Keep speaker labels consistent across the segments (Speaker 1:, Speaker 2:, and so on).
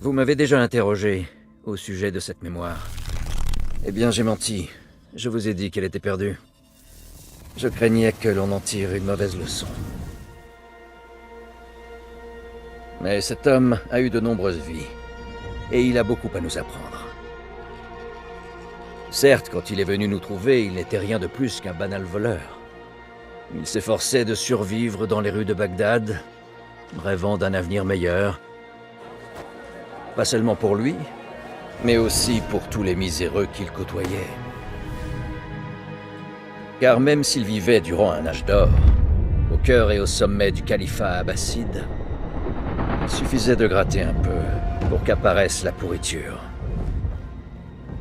Speaker 1: Vous m'avez déjà interrogé au sujet de cette mémoire. Eh bien, j'ai menti. Je vous ai dit qu'elle était perdue. Je craignais que l'on en tire une mauvaise leçon. Mais cet homme a eu de nombreuses vies, et il a beaucoup à nous apprendre. Certes, quand il est venu nous trouver, il n'était rien de plus qu'un banal voleur. Il s'efforçait de survivre dans les rues de Bagdad, rêvant d'un avenir meilleur. Pas seulement pour lui, mais aussi pour tous les miséreux qu'il côtoyait. Car même s'il vivait durant un âge d'or, au cœur et au sommet du califat abbasside, il suffisait de gratter un peu pour qu'apparaisse la pourriture.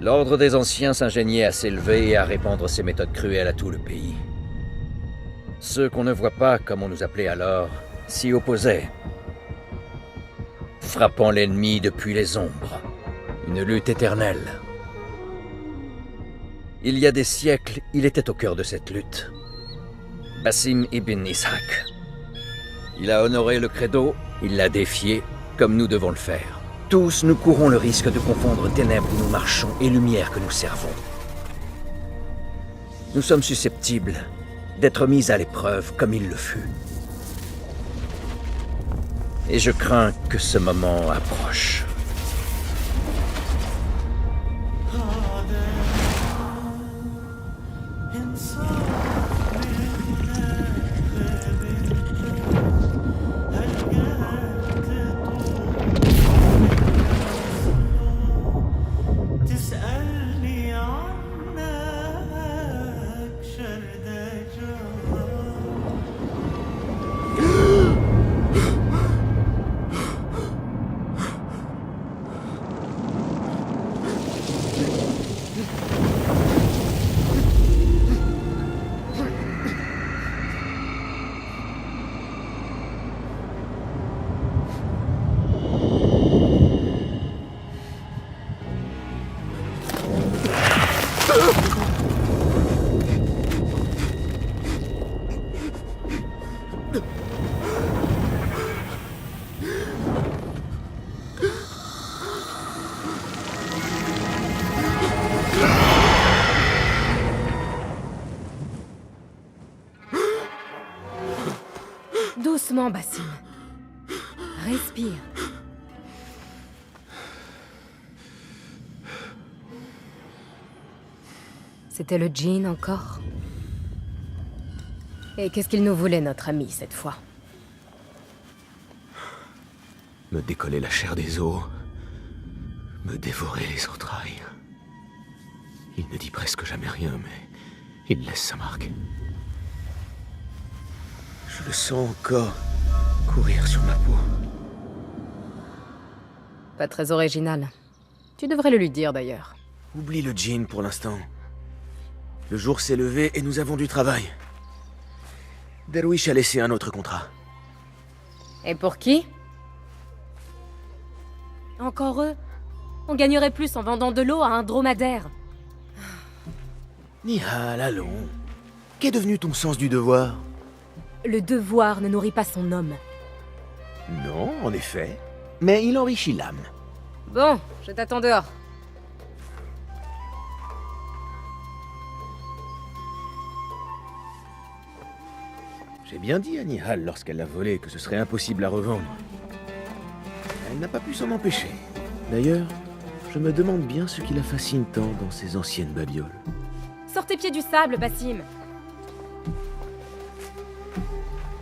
Speaker 1: L'ordre des anciens s'ingéniait à s'élever et à répandre ses méthodes cruelles à tout le pays. Ceux qu'on ne voit pas, comme on nous appelait alors, s'y opposaient, frappant l'ennemi depuis les ombres. Une lutte éternelle. Il y a des siècles, il était au cœur de cette lutte. Basim ibn Ishaq. Il a honoré le credo, il l'a défié, comme nous devons le faire. Tous, nous courons le risque de confondre ténèbres où nous marchons et lumière que nous servons. Nous sommes susceptibles d'être mis à l'épreuve comme il le fut. Et je crains que ce moment approche.
Speaker 2: Doucement, Basim. Respire. C'était le djinn encore? Et qu'est-ce qu'il nous voulait, notre ami, cette fois?
Speaker 3: Me décoller la chair des os, me dévorer les entrailles. Il ne dit presque jamais rien, mais il laisse sa marque. Je le sens encore courir sur ma peau.
Speaker 2: Pas très original. Tu devrais le lui dire, d'ailleurs.
Speaker 3: Oublie le djinn pour l'instant. Le jour s'est levé et nous avons du travail. Darwish a laissé un autre contrat.
Speaker 2: Et pour qui? Encore eux? On gagnerait plus en vendant de l'eau à un dromadaire.
Speaker 3: Nihal, allons. Qu'est devenu ton sens du devoir?
Speaker 2: Le devoir ne nourrit pas son homme.
Speaker 3: Non, en effet. Mais il enrichit l'âme.
Speaker 2: Bon, je t'attends dehors.
Speaker 3: J'ai bien dit à Nihal lorsqu'elle l'a volé que ce serait impossible à revendre. Elle n'a pas pu s'en empêcher. D'ailleurs, je me demande bien ce qui la fascine tant dans ces anciennes babioles.
Speaker 2: Sors tes pieds du sable, Basim.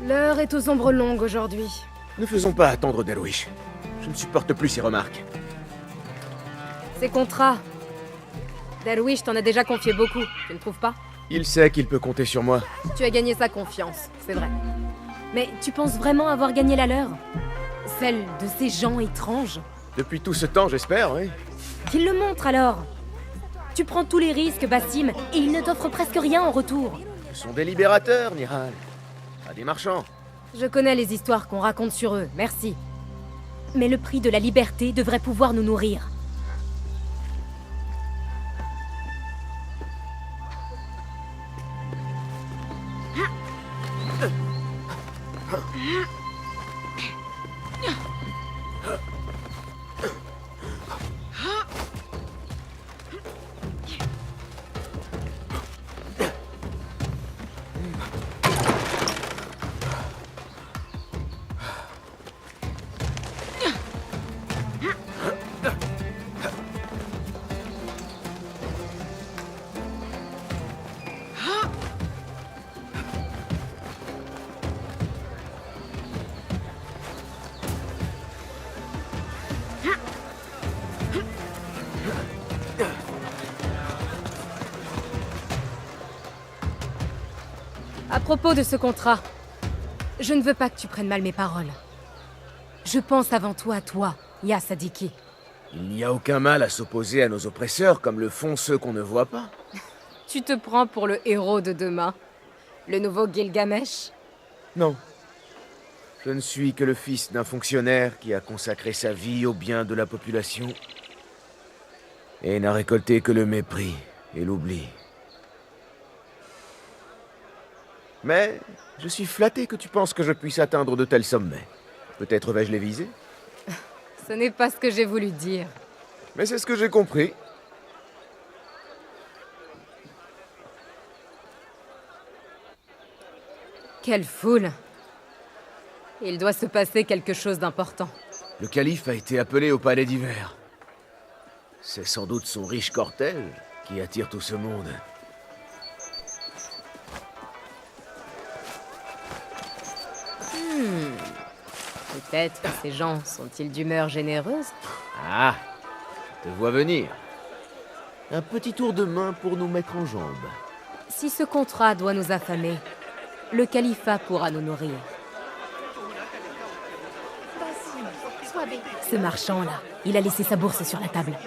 Speaker 2: L'heure est aux ombres longues aujourd'hui.
Speaker 3: Ne faisons pas attendre Darwish. Je ne supporte plus ses remarques.
Speaker 2: Ces contrats. Darwish t'en a déjà confié beaucoup, tu ne trouves pas?
Speaker 3: Il sait qu'il peut compter sur moi.
Speaker 2: Tu as gagné sa confiance, c'est vrai. Mais tu penses vraiment avoir gagné la leur? Celle de ces gens étranges?
Speaker 3: Depuis tout ce temps, j'espère, oui.
Speaker 2: Qu'il le montre alors! Tu prends tous les risques, Basim, et ils ne t'offrent presque rien en retour.
Speaker 3: Ce sont des libérateurs, Nihal. Pas des marchands.
Speaker 2: Je connais les histoires qu'on raconte sur eux, merci. Mais le prix de la liberté devrait pouvoir nous nourrir. À propos de ce contrat, je ne veux pas que tu prennes mal mes paroles. Je pense avant tout à toi, Ya Sadiki.
Speaker 3: Il n'y a aucun mal à s'opposer à nos oppresseurs comme le font ceux qu'on ne voit pas.
Speaker 2: Tu te prends pour le héros de demain. Le nouveau Gilgamesh?
Speaker 3: Non. Je ne suis que le fils d'un fonctionnaire qui a consacré sa vie au bien de la population et n'a récolté que le mépris et l'oubli. Mais je suis flatté que tu penses que je puisse atteindre de tels sommets. Peut-être vais-je les viser?
Speaker 2: Ce n'est pas ce que j'ai voulu dire.
Speaker 3: Mais c'est ce que j'ai compris.
Speaker 2: Quelle foule! Il doit se passer quelque chose d'important.
Speaker 3: Le calife a été appelé au palais d'hiver. C'est sans doute son riche cortège qui attire tout ce monde.
Speaker 2: Peut-être que ces gens sont-ils d'humeur généreuse?
Speaker 3: Ah, je te vois venir. Un petit tour de main pour nous mettre en jambes.
Speaker 2: Si ce contrat doit nous affamer, le califat pourra nous nourrir. Ce marchand-là, il a laissé sa bourse sur la table.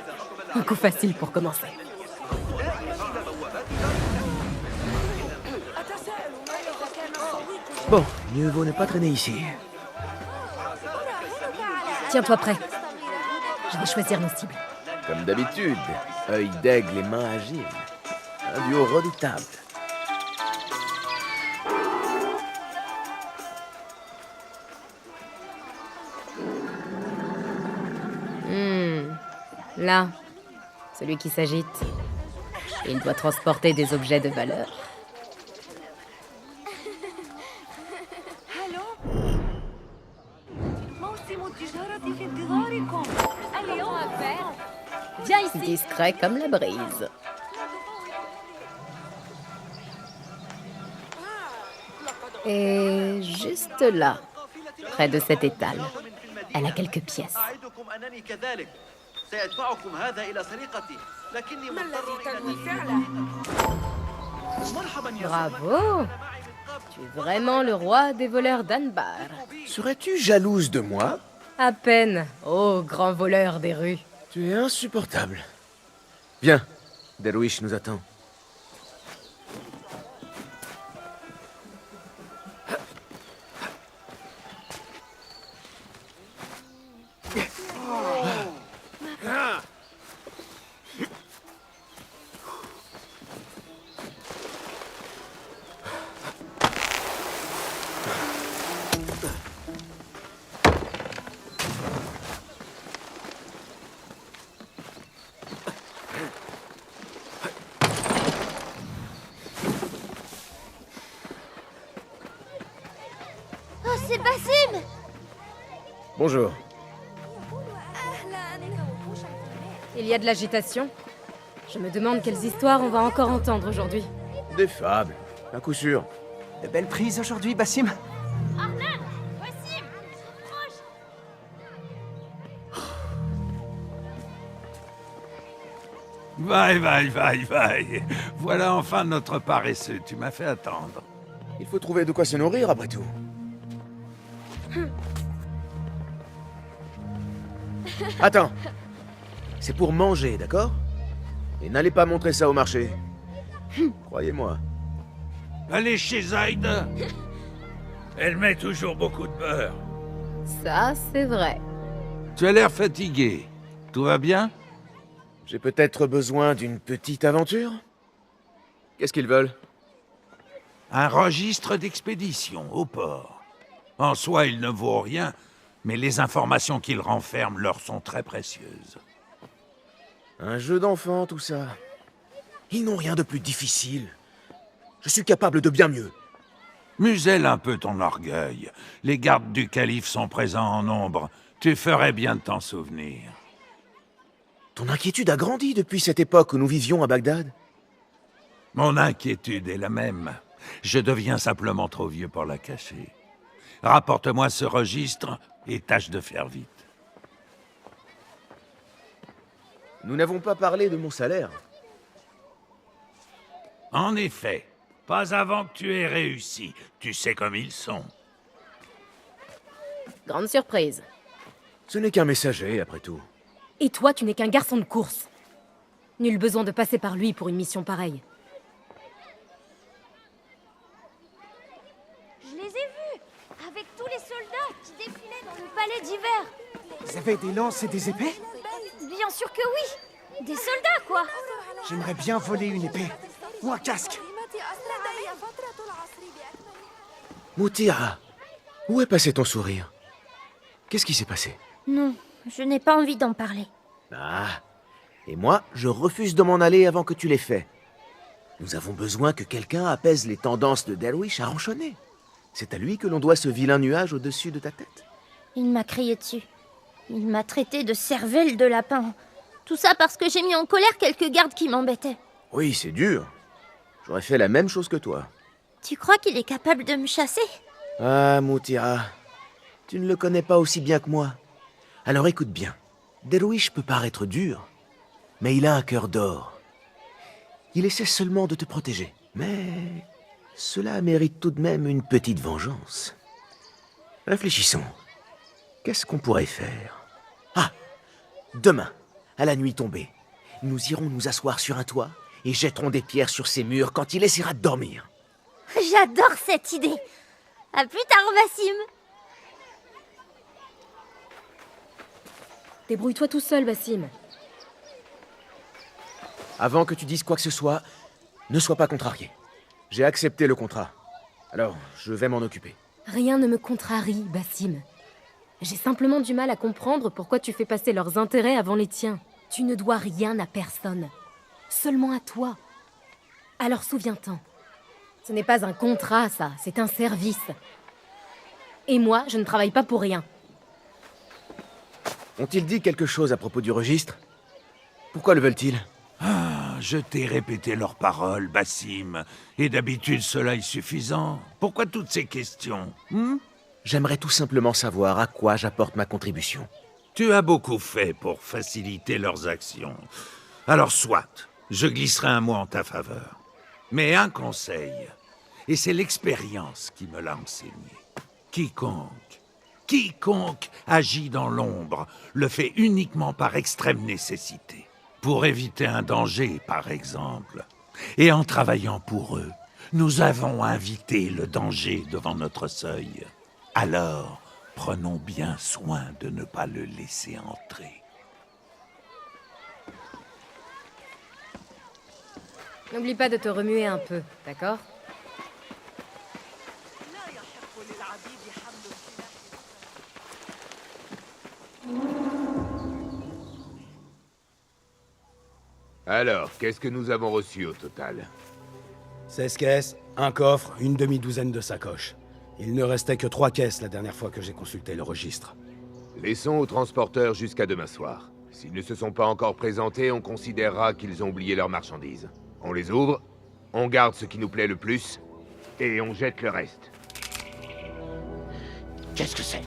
Speaker 2: Un coup facile pour commencer.
Speaker 3: Bon, mieux vaut ne pas traîner ici.
Speaker 2: Tiens-toi prêt. Je vais choisir nos cibles.
Speaker 3: Comme d'habitude, œil d'aigle et main agile. Un duo redoutable.
Speaker 2: Là, celui qui s'agite. Il doit transporter des objets de valeur. Viens ici. Discret comme la brise. Et juste là, près de cet étal, elle a quelques pièces. Bravo! Tu es vraiment le roi des voleurs d'Anbar.
Speaker 3: Serais-tu jalouse de moi?
Speaker 2: À peine, ô grand voleur des rues.
Speaker 3: Tu es insupportable. Viens, Derwish nous attend.
Speaker 4: Oh, c'est Basim!
Speaker 3: Bonjour.
Speaker 2: Il y a de l'agitation. Je me demande quelles histoires on va encore entendre aujourd'hui.
Speaker 3: Des fables, à coup sûr.
Speaker 5: De belles prises aujourd'hui, Basim.
Speaker 6: Vaille. Voilà enfin notre paresseux. Tu m'as fait attendre.
Speaker 3: Il faut trouver de quoi se nourrir après tout. Attends. C'est pour manger, d'accord? Et n'allez pas montrer ça au marché. Croyez-moi.
Speaker 6: Allez chez Zaid. Elle met toujours beaucoup de beurre.
Speaker 2: Ça, c'est vrai.
Speaker 6: Tu as l'air fatigué. Tout va bien?
Speaker 3: J'ai peut-être besoin d'une petite aventure? Qu'est-ce qu'ils veulent?
Speaker 6: Un registre d'expédition au port. En soi, il ne vaut rien, mais les informations qu'il renferme leur sont très précieuses.
Speaker 3: Un jeu d'enfant, tout ça. Ils n'ont rien de plus difficile. Je suis capable de bien mieux.
Speaker 6: Muselle un peu ton orgueil. Les gardes du calife sont présents en nombre. Tu ferais bien de t'en souvenir.
Speaker 3: Ton inquiétude a grandi depuis cette époque où nous vivions à Bagdad.
Speaker 6: Mon inquiétude est la même. Je deviens simplement trop vieux pour la cacher. Rapporte-moi ce registre et tâche de faire vite.
Speaker 3: Nous n'avons pas parlé de mon salaire.
Speaker 6: En effet, Pas avant que tu aies réussi. Tu sais comme ils sont.
Speaker 2: Grande surprise.
Speaker 3: Ce n'est qu'un messager, après tout.
Speaker 2: Et toi, tu n'es qu'un garçon de course. Nul besoin de passer par lui pour une mission pareille.
Speaker 4: Je les ai vus, avec tous les soldats qui défilaient dans le palais d'hiver.
Speaker 5: Vous avez des lances et des épées?
Speaker 4: Bien sûr que oui. Des soldats, quoi.
Speaker 5: J'aimerais bien voler une épée. Ou un casque.
Speaker 3: Moutira, où est passé ton sourire? Qu'est-ce qui s'est passé?
Speaker 4: Non, je n'ai pas envie d'en parler.
Speaker 3: Ah, et moi, je refuse de m'en aller avant que tu l'aies fait. Nous avons besoin que quelqu'un apaise les tendances de Derwish à ronchonner. C'est à lui que l'on doit ce vilain nuage au-dessus de ta tête.
Speaker 4: Il m'a crié dessus. Il m'a traité de cervelle de lapin. Tout ça parce que j'ai mis en colère quelques gardes qui m'embêtaient.
Speaker 3: Oui, c'est dur. J'aurais fait la même chose que toi.
Speaker 4: Tu crois qu'il est capable de me chasser?
Speaker 3: Ah, Moutira, tu ne le connais pas aussi bien que moi. Alors écoute bien. Derwish peut paraître dur, mais il a un cœur d'or. Il essaie seulement de te protéger. Mais cela mérite tout de même une petite vengeance. Réfléchissons. Qu'est-ce qu'on pourrait faire? Ah, demain, à la nuit tombée, nous irons nous asseoir sur un toit et jetterons des pierres sur ses murs quand il essaiera de dormir.
Speaker 4: J'adore cette idée. À plus tard, Bassim.
Speaker 2: Débrouille-toi tout seul, Bassim.
Speaker 3: Avant que tu dises quoi que ce soit, ne sois pas contrarié. J'ai accepté le contrat. Alors, je vais m'en occuper.
Speaker 2: Rien ne me contrarie, Bassim. J'ai simplement du mal à comprendre pourquoi tu fais passer leurs intérêts avant les tiens. Tu ne dois rien à personne. Seulement à toi. Alors souviens-t'en. Ce n'est pas un contrat, ça. C'est un service. Et moi, je ne travaille pas pour rien.
Speaker 3: Ont-ils dit quelque chose à propos du registre? Pourquoi le veulent-ils?
Speaker 6: Ah, je t'ai répété leurs paroles, Bassim. Et d'habitude, cela est suffisant. Pourquoi toutes ces questions?
Speaker 3: J'aimerais tout simplement savoir à quoi j'apporte ma contribution.
Speaker 6: Tu as beaucoup fait pour faciliter leurs actions. Alors soit, je glisserai un mot en ta faveur. Mais un conseil, et c'est l'expérience qui me l'a enseigné. Quiconque agit dans l'ombre le fait uniquement par extrême nécessité. Pour éviter un danger, par exemple. Et en travaillant pour eux, nous avons invité le danger devant notre seuil. Alors, prenons bien soin de ne pas le laisser entrer.
Speaker 2: N'oublie pas de te remuer un peu, d'accord?
Speaker 7: Alors, qu'est-ce que nous avons reçu au total?
Speaker 8: 16 caisses, un coffre, une demi-douzaine de sacoches. Il ne restait que 3 caisses la dernière fois que j'ai consulté le registre.
Speaker 7: Laissons aux transporteurs jusqu'à demain soir. S'ils ne se sont pas encore présentés, on considérera qu'ils ont oublié leurs marchandises. On les ouvre, on garde ce qui nous plaît le plus, et on jette le reste.
Speaker 3: Qu'est-ce que c'est?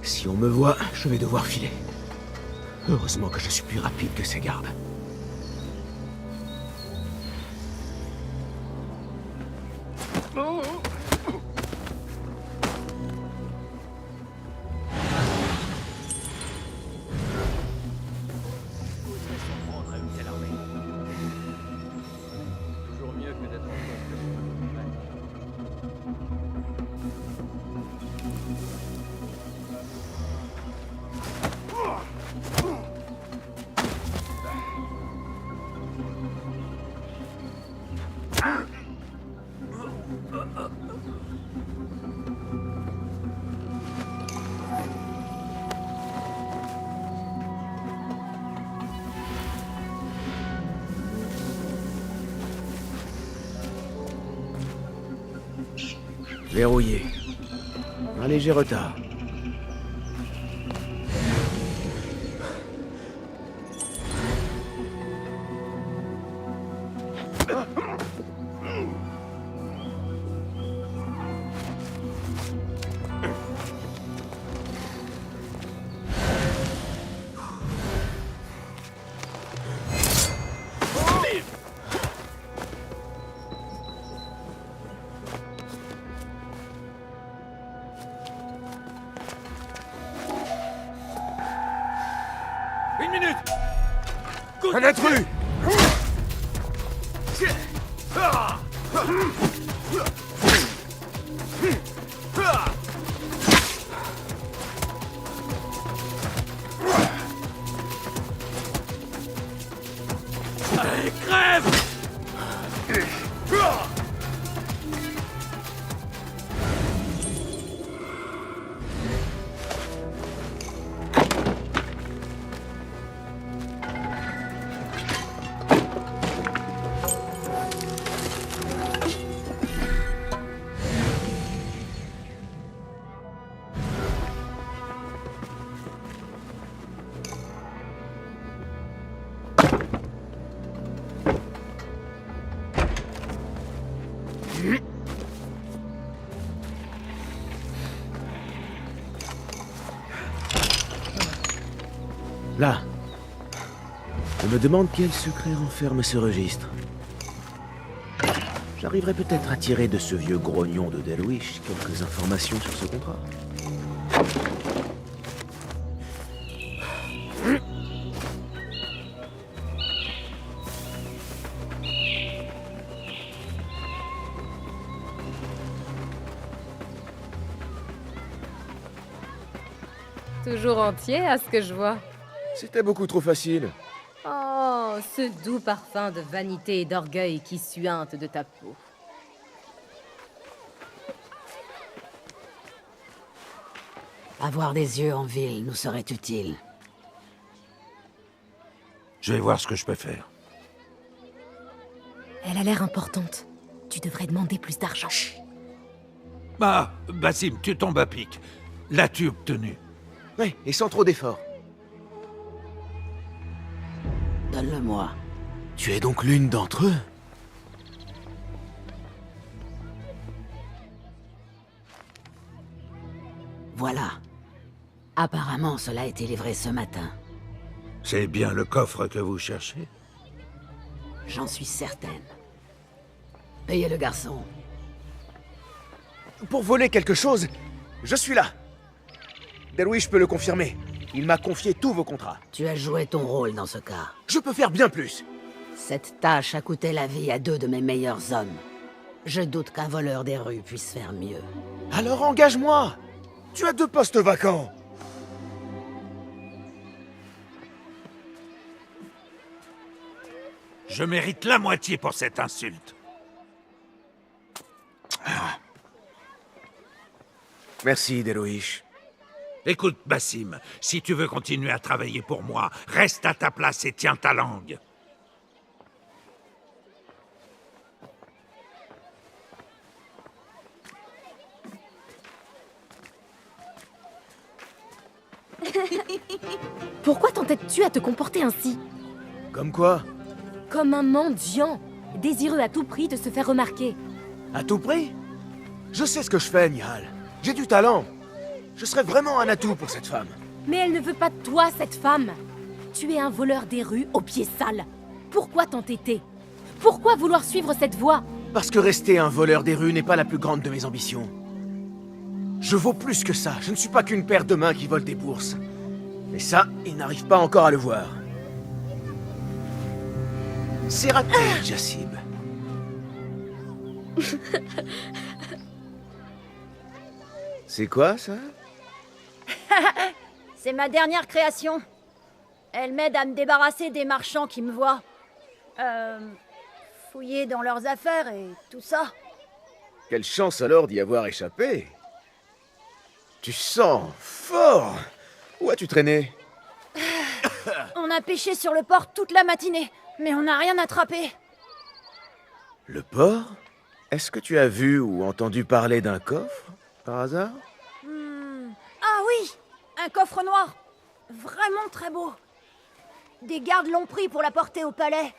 Speaker 3: Si on me voit, je vais devoir filer. Heureusement que je suis plus rapide que ces gardes. Verrouillé. Un léger retard.
Speaker 6: Une minute!
Speaker 3: Un intrus!
Speaker 6: Allez, crève!
Speaker 3: Là. Je me demande quel secret renferme ce registre. J'arriverai peut-être à tirer de ce vieux grognon de Delwish quelques informations sur ce contrat.
Speaker 2: Toujours entier à ce que je vois.
Speaker 3: C'était beaucoup trop facile.
Speaker 2: Oh, ce doux parfum de vanité et d'orgueil qui suinte de ta peau.
Speaker 9: Avoir des yeux en ville nous serait utile.
Speaker 6: Je vais voir ce que je peux faire.
Speaker 2: Elle a l'air importante. Tu devrais demander plus d'argent.
Speaker 6: Bah, Basim, tu tombes à pic. L'as-tu obtenu?
Speaker 3: Oui, et sans trop d'efforts.
Speaker 9: Donne-le-moi.
Speaker 3: Tu es donc l'une d'entre eux?
Speaker 9: Voilà. Apparemment, cela a été livré ce matin.
Speaker 6: C'est bien le coffre que vous cherchez?
Speaker 9: J'en suis certaine. Payez le garçon.
Speaker 3: Pour voler quelque chose, je suis là. Delwish peut le confirmer. Il m'a confié tous vos contrats.
Speaker 9: Tu as joué ton rôle dans ce cas.
Speaker 3: Je peux faire bien plus.
Speaker 9: Cette tâche a coûté la vie à 2 de mes meilleurs hommes. Je doute qu'un voleur des rues puisse faire mieux.
Speaker 3: Alors engage-moi. Tu as 2 postes vacants.
Speaker 6: Je mérite la moitié pour cette insulte.
Speaker 3: Merci, Delwish.
Speaker 6: Écoute, Basim, si tu veux continuer à travailler pour moi, reste à ta place et tiens ta langue.
Speaker 2: Pourquoi t'entêtes-tu à te comporter ainsi?
Speaker 3: Comme quoi?
Speaker 2: Comme un mendiant, désireux à tout prix de se faire remarquer.
Speaker 3: À tout prix? Je sais ce que je fais, Nihal. J'ai du talent. Je serais vraiment un atout pour cette femme.
Speaker 2: Mais elle ne veut pas de toi, cette femme. Tu es un voleur des rues aux pieds sales. Pourquoi t'entêter? Pourquoi vouloir suivre cette voie?
Speaker 3: Parce que rester un voleur des rues n'est pas la plus grande de mes ambitions. Je vaux plus que ça. Je ne suis pas qu'une paire de mains qui vole des bourses. Mais ça, ils n'arrivent pas encore à le voir. C'est raté, Jassim. C'est quoi, ça?
Speaker 4: C'est ma dernière création. Elle m'aide à me débarrasser des marchands qui me voient. Fouiller dans leurs affaires et tout ça.
Speaker 3: Quelle chance alors d'y avoir échappé. Tu sens fort. Où as-tu traîné?
Speaker 4: On a pêché sur le port toute la matinée, mais on n'a rien attrapé.
Speaker 3: Le port? Est-ce que tu as vu ou entendu parler d'un coffre, par hasard?
Speaker 4: Ah oui, un coffre noir. Vraiment très beau. Des gardes l'ont pris pour la porter au palais.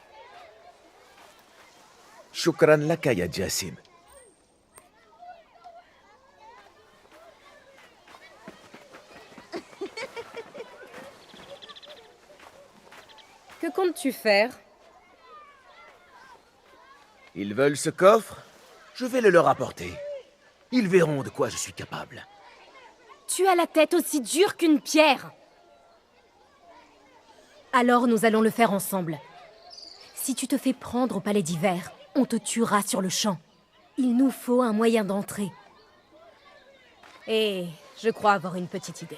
Speaker 3: Shukran laka ya Jassim.
Speaker 2: Que comptes-tu faire?
Speaker 3: Ils veulent ce coffre? Je vais le leur apporter. Ils verront de quoi je suis capable.
Speaker 2: Tu as la tête aussi dure qu'une pierre. Alors nous allons le faire ensemble. Si tu te fais prendre au palais d'hiver, on te tuera sur le champ. Il nous faut un moyen d'entrer. Et je crois avoir une petite idée.